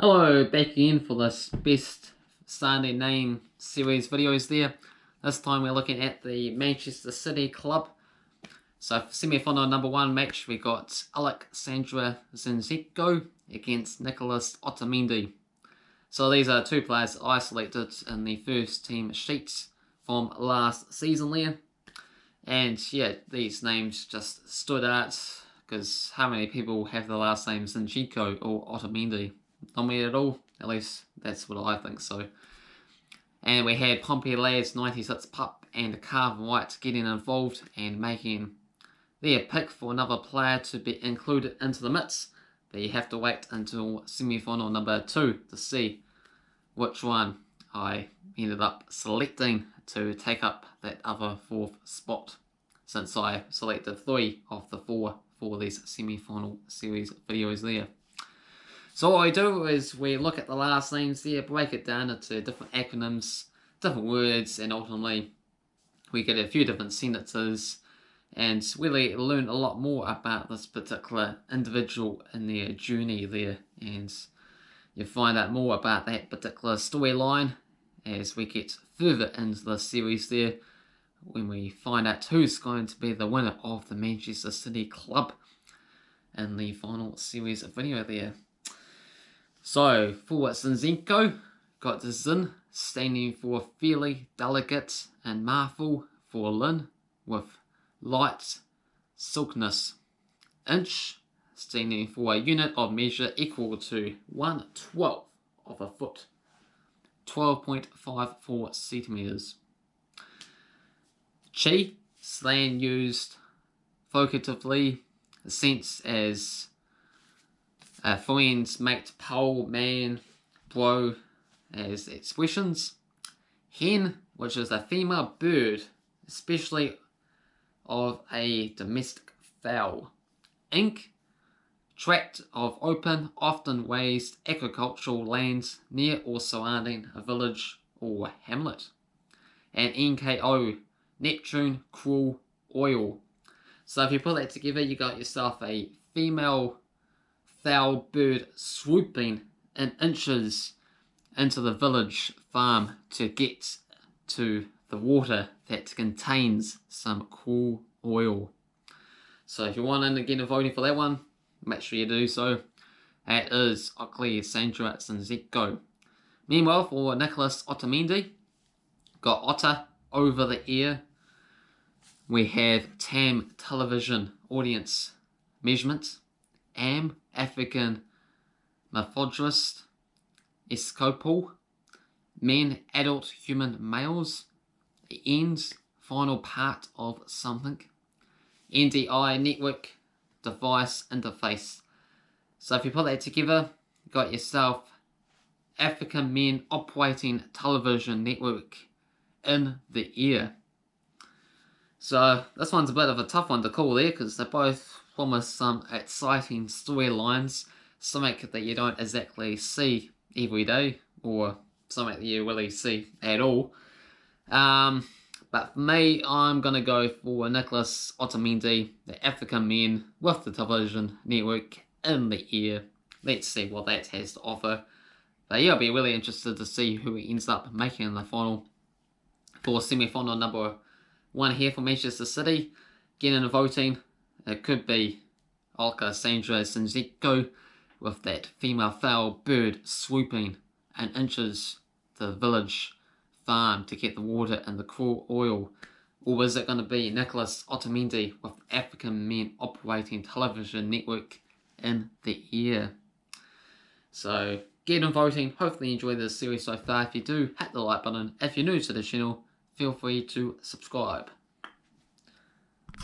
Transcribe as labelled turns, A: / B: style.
A: Hello, back again for this best Sunday name series videos there. This time we're looking at the Manchester City club. So for semi-final number 1 match, we got Oleksandr Zinchenko against Nicolas Otamendi. So these are two players I selected in the first team sheets from last season there. And yeah, these names just stood out because how many people have the last name Zinchenko or Otamendi? Not me at all, at least that's what I think so. And we had Pompey Lads 96 Pup and Carve White getting involved and making their pick for another player to be included into the mix. But you have to wait until semi-final number 2 to see which one I ended up selecting to take up that other 4th spot, since I selected 3 of the 4 for these semi-final series videos there. So what we do is we look at the last names there, break it down into different acronyms, different words, and ultimately we get a few different sentences and really learn a lot more about this particular individual in their journey there, and you find out more about that particular storyline as we get further into the series there, when we find out who's going to be the winner of the Manchester City club in the final series video there. So, for Zinchenko, got the Zin standing for fairly, delicate, and Marful for Lin with light silkiness. Inch standing for a unit of measure equal to 1/12 of a foot, 12.54 centimeters. Chi, slang used vocatively, sense as friends, mate, pal, man, bro as expressions. Hen, which is a female bird, especially of a domestic fowl. Ink, tract of open, often waste agricultural lands near or surrounding a village or hamlet. And NKO, Neptune, cruel, oil. So if you put that together, you got yourself a female foul bird swooping in inches into the village farm to get to the water that contains some cool oil. So if you want in again voting for that one, make sure you do so. That is Oleksandr Zinchenko. Meanwhile, for Nicolas Otamendi, got Otter over the ear. We have TAM television audience measurement. AM, African morphologist, escopal, men, adult human males, ends, final part of something, NDI, network, device, interface. So if you put that together, you got yourself African men operating television network in the ear. So this one's a bit of a tough one to call there, because they both promise some exciting storylines, something that you don't exactly see every day, or something that you really see at all. But for me, I'm going to go for Nicolas Otamendi, the African men with the television network in the ear. Let's see what that has to offer. But yeah, I'll be really interested to see who he ends up making in the final. For semi-final number 1 here for Manchester City, get into voting. It could be Oleksandr Zinchenko with that female foul bird swooping in inches to the village farm to get the water and the cruel oil. Or is it going to be Nicolas Otamendi with African men operating television network in the ear? So get in voting. Hopefully you enjoyed this series so far. If you do, hit the like button. If you're new to the channel, feel free to subscribe.